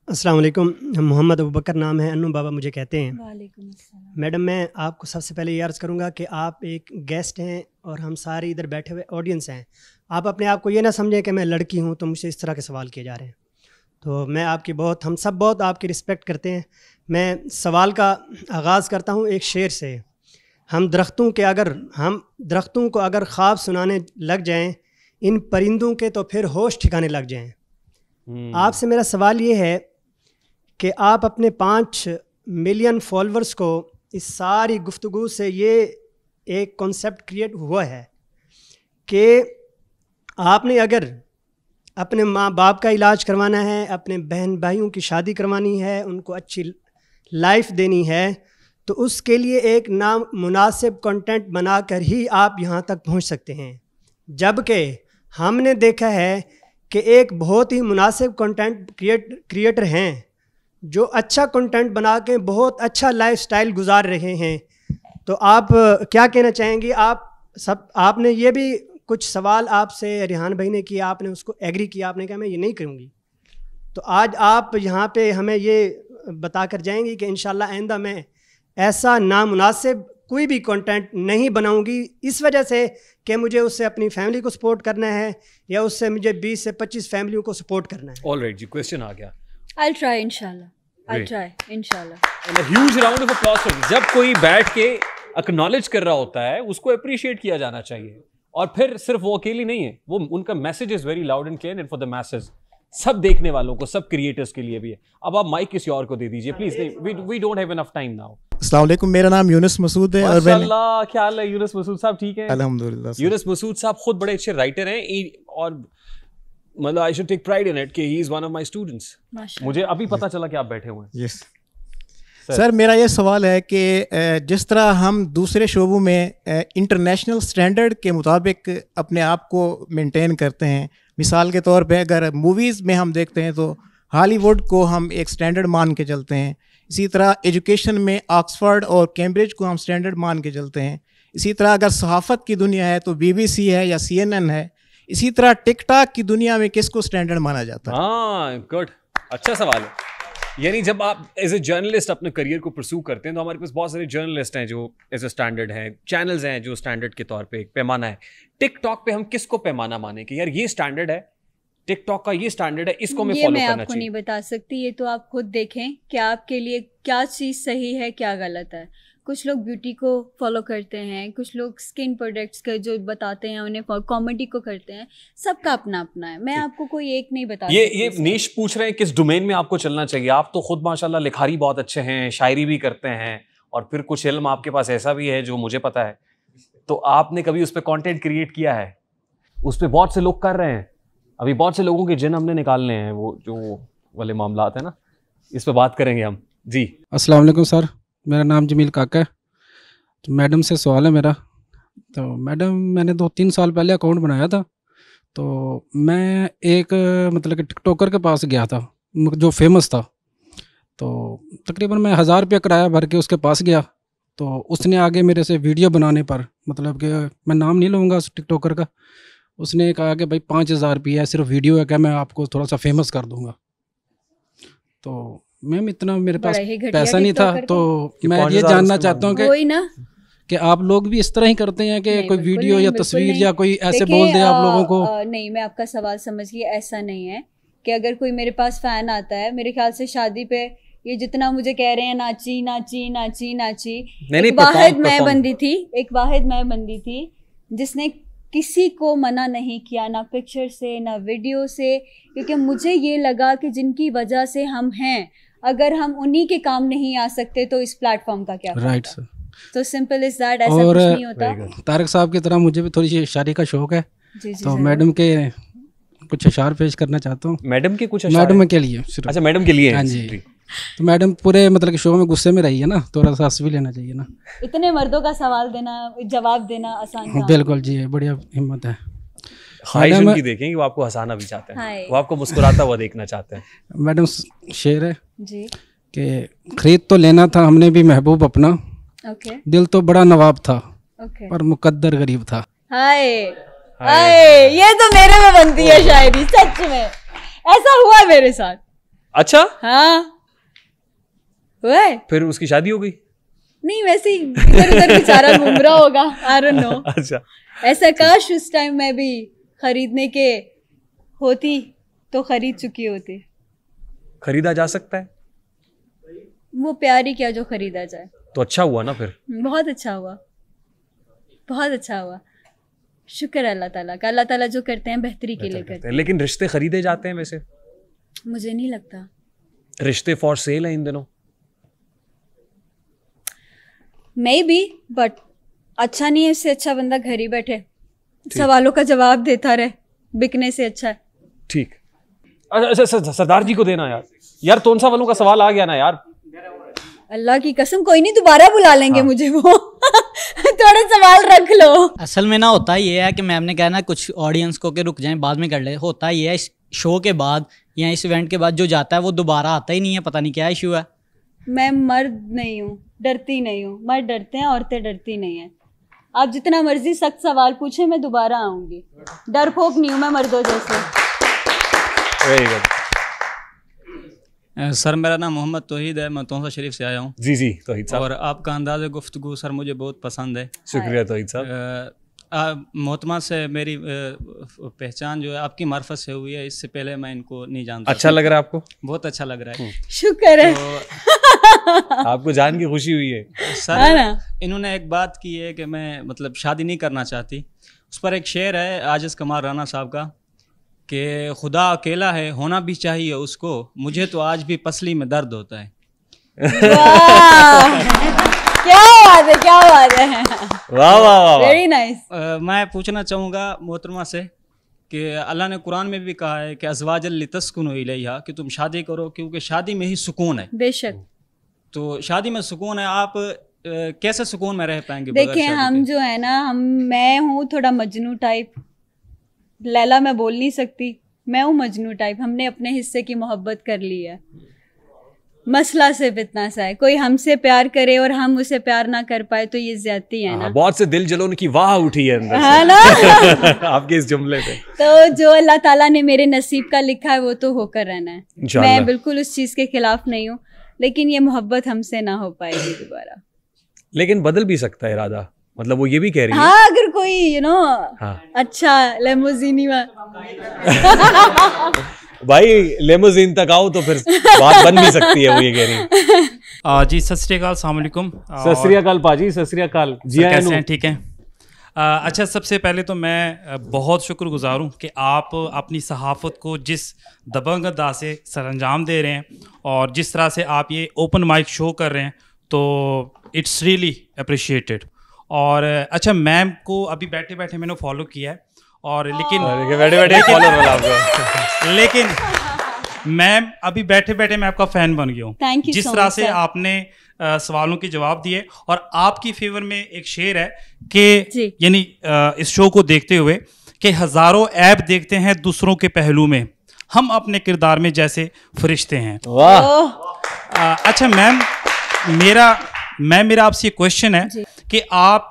अस्सलाम वालेकुम। मोहम्मद अबू बकर नाम है, अन्नू बाबा मुझे कहते हैं। वालेकुम अस्सलाम। मैडम, मैं आपको सबसे पहले ये अर्ज़ करूँगा कि आप एक गेस्ट हैं और हम सारे इधर बैठे हुए ऑडियंस हैं। आप अपने आप को ये ना समझें कि मैं लड़की हूँ तो मुझसे इस तरह के सवाल किए जा रहे हैं। तो मैं आपकी हम सब बहुत आपकी रिस्पेक्ट करते हैं। मैं सवाल का आगाज़ करता हूँ एक शेर से। हम दरख्तों को अगर ख्वाब सुनाने लग जाएं, इन परिंदों के तो फिर होश ठिकाने लग जाएं। आपसे मेरा सवाल ये है कि आप अपने 5 मिलियन फॉलोअर्स को इस सारी गुफ्तगू से ये एक कॉन्सेप्ट क्रिएट हुआ है कि आपने अगर अपने माँ बाप का इलाज करवाना है, अपने बहन भाइयों की शादी करवानी है, उनको अच्छी लाइफ देनी है, तो उसके लिए एक नामुनासिब कंटेंट बनाकर ही आप यहाँ तक पहुँच सकते हैं। जबकि हमने देखा है कि एक बहुत ही मुनासिब कंटेंट क्रिएटर हैं जो अच्छा कंटेंट बना के बहुत अच्छा लाइफस्टाइल गुजार रहे हैं। तो आप क्या कहना चाहेंगी? आपने ये भी कुछ सवाल आपसे रिहान भाई ने किया, आपने उसको एग्री किया, आपने कहा मैं ये नहीं करूँगी। तो आज आप यहाँ पे हमें ये बता कर जाएंगी कि इंशाल्लाह आइंदा मैं ऐसा नामुनासिब कोई भी कंटेंट नहीं बनाऊंगी, इस वजह से कि मुझे उससे अपनी फैमिली को सपोर्ट करना है या उससे मुझे 20 से 25 फैमिलियों को सपोर्ट करना है। ऑलराइट जी, क्वेश्चन आ गया। I'll try इंशाल्लाह। I'll try इंशाल्लाह। And a huge round of applause for this. जब कोई बैठ के एक्नॉलेज कर रहा होता है उसको अप्रिशिएट किया जाना चाहिए। और फिर सिर्फ वो अकेली नहीं है, वो उनका message is very loud and clear and for the message, सब देखने वालों को, सब क्रिएटर्स के लिए भी है। अब आप माइक किसी और को दे दीजिए please. We don't have enough time now. अस्सलाम वालेकुम, मेरा नाम यूनुस मसूद है। और माशाल्लाह, क्या हाल है यूनुस मसूद साहब? ठीक है अल्हम्दुलिल्लाह। यूनुस मसूद साहब खुद बड़े अच्छे राइटर हैं और मतलब I should take pride in it कि he is one of my students. मुझे अभी पता चला कि आप बैठे हुए हैं। यस सर, मेरा ये सवाल है कि जिस तरह हम दूसरे शोबों में इंटरनेशनल स्टैंडर्ड के मुताबिक अपने आप को मेंटेन करते हैं, मिसाल के तौर पे अगर मूवीज़ में हम देखते हैं तो हॉलीवुड को हम एक स्टैंडर्ड मान के चलते हैं। इसी तरह एजुकेशन में ऑक्सफोर्ड और कैम्ब्रिज को हम स्टैंडर्ड मान के चलते हैं। इसी तरह अगर सहाफ़त की दुनिया है तो BBC है या CNN है। इसी तरह टिकटॉक की दुनिया में किसको स्टैंडर्ड माना जाता है? हाँ, गुड, अच्छा सवाल है। यानी जब आप एज ए जर्नलिस्ट अपने करियर को परस्यू करते हैं तो हमारे पास बहुत सारे जर्नलिस्ट हैं जो एज ए स्टैंडर्ड हैं, चैनल्स हैं जो स्टैंडर्ड के तौर पे एक पैमाना है। टिकटॉक पे हम किसको पैमाना माने कि यार ये स्टैंडर्ड है, टिकटॉक का ये स्टैंडर्ड है, इसको मैं फॉलो करना चाहिए? ये मैं आपको नहीं बता सकती, ये तो आप खुद देखें कि आपके लिए क्या चीज़ सही है, क्या गलत है। कुछ लोग ब्यूटी को फॉलो करते हैं, कुछ लोग स्किन प्रोडक्ट्स का जो बताते हैं उन्हें, कॉमेडी को करते हैं। सबका अपना अपना है, मैं आपको कोई एक नहीं बता सकती। ये नीश पूछ रहे हैं किस डोमेन में आपको चलना चाहिए। आप तो खुद माशाल्लाह लिखारी बहुत अच्छे हैं, शायरी भी करते हैं और फिर कुछ इल्म आपके पास ऐसा भी है जो मुझे पता है। तो आपने कभी उस पर कॉन्टेंट क्रिएट किया है? उस पर बहुत से लोग कर रहे हैं, अभी बहुत से लोगों के जिन हमने निकालने हैं, वो जो वाले मामलात है ना, इस पर बात करेंगे हम जी। अस्सलाम वालेकुम सर, मेरा नाम जमील काका है। तो मैडम से सवाल है मेरा। तो मैडम, मैंने 2-3 साल पहले अकाउंट बनाया था। तो मैं एक मतलब कि टिकटॉकर के पास गया था जो फेमस था। तो तकरीबन मैं 1000 रुपया किराया भर के उसके पास गया। तो उसने आगे मेरे से वीडियो बनाने पर, मतलब कि मैं नाम नहीं लूँगा उस टिकटॉकर का, उसने कहा कि भाई 5000 रुपया सिर्फ वीडियो है, क्या मैं आपको थोड़ा सा फेमस कर दूँगा। तो मैम इतना मेरे पास पैसा नहीं था। तो मैं ये जानना चाहता हूँ कि आप लोग भी इस तरह ही करते हैं कि कोई वीडियो या तस्वीर या कोई ऐसे बोल दे आप लोगों को? नहीं, मैं आपका सवाल समझ गई। ऐसा नहीं है कि अगर कोई मेरे पास फैन आता है, मेरे ख्याल से शादी पे ये जितना मुझे कह रहे हैं नाची नाची नाची नाची, एक वाहिद मैं बंदी थी जिसने किसी को मना नहीं किया, ना पिक्चर से ना वीडियो से, क्योंकि मुझे ये लगा कि जिनकी वजह से हम हैं, अगर हम उन्हीं के काम नहीं आ सकते तो इस प्लेटफॉर्म का क्या? राइट सर, तो सिंपल इज दैट। ऐसा कुछ नहीं होता। तारक साहब की तरह मुझे भी थोड़ी सी शायरी का शौक है। जी, तो मैडम के कुछ अशार पेश करना चाहता हूँ। मैडम के कुछ मैडम के लिए? अच्छा, मैडम के लिए। हाँ जी। तो मैडम पूरे मतलब कि शो में गुस्से में रही है ना, थोड़ा सा हंस भी लेना चाहिए ना। इतने मर्दों का सवाल देना, जवाब देना आसान है। बिल्कुल जी, बढ़िया हिम्मत है। मैडम की देखेंगे, वो आपको हंसाना भी चाहते हैं, वो आपको मुस्कुराता हुआ देखना चाहते हैं। मैडम, शेर है जी कि खरीद तो लेना था हमने भी महबूब अपना, दिल तो बड़ा नवाब था, पर मुकद्दर गरीब था। हाय हाय, ये तो मेरे में बनती है शायरी, सच में ऐसा हुआ है मेरे साथ। अच्छा, हाँ हुआ है। फिर उसकी शादी हो गई? नहीं, वैसे ही इधर उधर बेचारा घूम रहा होगा, आई डोंट नो। अच्छा, ऐसा काश उस टाइम मैं भी खरीदने के होती तो खरीद चुकी होती। खरीदा जा सकता है वो प्यार ही क्या जो खरीदा जाए। तो अच्छा हुआ ना फिर। बहुत अच्छा हुआ, बहुत अच्छा हुआ। शुक्र है अल्लाह ताला का। अल्लाह ताला जो करते हैं बेहतरी के लिए करते हैं। लेकिन रिश्ते खरीदे जाते हैं वैसे? मुझे नहीं लगता। रिश्ते फॉर सेल है इन दिनों? मे बी, बट अच्छा नहीं है। इससे अच्छा बंदा घर ही बैठे सवालों का जवाब देता रहे, बिकने से अच्छा है। ठीक। अच्छा, सरदार जी को देना यार। यार तोनसा वालों का सवाल आ गया ना यार। अल्लाह की कसम, कोई नहीं, दोबारा बुला लेंगे मुझे वो थोड़े सवाल रख लो। असल में ना होता ये है कि मैम ने कहा ना कुछ ऑडियंस को कि रुक जाएं बाद में कर ले। होता ये है इस शो के बाद या इस इवेंट के बाद जो जाता है वो दोबारा आता ही नहीं है, पता नहीं क्या इशू है। मैं मर्द नहीं हूँ, डरती नहीं हूँ। मर्द डरते हैं, औरतें डरती नहीं हैं। आप जितना मर्जी सख्त सवाल पूछे, मैं दोबारा आऊंगी। डरपोक नहीं हूँ मैं मर्दों जैसे। Very good. सर मेरा नाम मोहम्मद तौहीद है, मैं तौसा शरीफ से आया हूँ। जी तौहीद साहब। और आपका अंदाज़ गुफ्तगू सर मुझे बहुत पसंद है। शुक्रिया तौहीद साहब। मोहतरमा से मेरी पहचान जो है आपकी मार्फत से हुई है, इससे पहले मैं इनको नहीं जानता। अच्छा लग रहा है आपको? बहुत अच्छा लग रहा है। शुक्र है। तो आपको जान की खुशी हुई है सर। इन्होंने एक बात की है कि मैं मतलब शादी नहीं करना चाहती। उस पर एक शेर है आजिज़ कमाल राना साहब का कि खुदा अकेला है, होना भी चाहिए उसको, मुझे तो आज भी पसली में दर्द होता है। क्या बात है, क्या बात है। वाह वाह वाह, वेरी नाइस। मैं पूछना चाहूँगा मोहतरमा से कि अल्लाह ने कुरान में भी कहा है कि अज़वाजल लितस्कुनु इलैहा, कि तुम शादी करो क्योंकि शादी में ही सुकून है। बेशक। तो शादी में सुकून है, आप कैसे सुकून में रह पाएंगे? देखिए हम जो है ना, मैं हूँ थोड़ा मजनू टाइप। लैला मैं बोल नहीं सकती, मैं हूँ मजनू टाइप। हमने अपने हिस्से की मोहब्बत कर ली है। मसला सिर्फ इतना सा है, कोई हमसे प्यार करे और हम उसे प्यार ना कर पाए तो ये ज्यादती है ना। बहुत से दिल जलोन की वाह उठी है अंदर है ना आपके इस जुमले पे। तो जो अल्लाह ताला ने मेरे नसीब का लिखा है वो तो होकर रहना है। मैं बिल्कुल उस चीज के खिलाफ नहीं हूँ, लेकिन ये मोहब्बत हमसे ना हो पाएगी दोबारा। लेकिन बदल भी सकता है इरादा, मतलब वो ये भी कह रही है। हाँ, अगर कोई अच्छा लेमोजीनी भाई लेमोजीन तक आओ तो फिर बात बन भी सकती है, वो ये कह रही है। जी सत श्री अकाल, अस्सलाम वालेकुम। सत श्री अकाल पाजी, सत श्री अकाल जी। कैसे हैं? ठीक है। अच्छा, सबसे पहले तो मैं बहुत शुक्रगुजार हूँ कि आप अपनी सहाफ़त को जिस दबंग अंदाज से सरअंजाम दे रहे हैं और जिस तरह से आप ये ओपन माइक शो कर रहे हैं, तो इट्स रियली अप्रिशिएटेड। और अच्छा, मैम को अभी बैठे बैठे मैंने फॉलो किया है, और लेकिन लेकिन मैम अभी बैठे बैठे मैं आपका फ़ैन बन गया हूँ। जिस तरह से आपने सवालों के जवाब दिए, और आपकी फेवर में एक शेर है कि यानी इस शो को देखते हुए कि हज़ारों ऐब देखते हैं दूसरों के पहलू में, हम अपने किरदार में जैसे फरिश्ते हैं। वाह। अच्छा मैम, मेरा आपसे क्वेश्चन है कि आप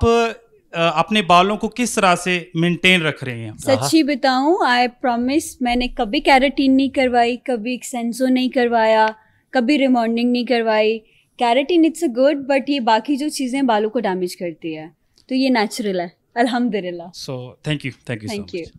अपने बालों को किस तरह से मेंटेन रख रहे हैं? सच्ची बताऊं, आई प्रॉमिस, मैंने कभी कैरेटीन नहीं करवाई, कभी एक्सेंसो नहीं करवाया, कभी रिमॉन्डिंग नहीं करवाई। Keratin it's a good, but ये बाकी जो चीज़ें बालों को डैमेज करती है, तो ये नेचुरल है अल्हम्दुलिल्लाह। So thank you so much.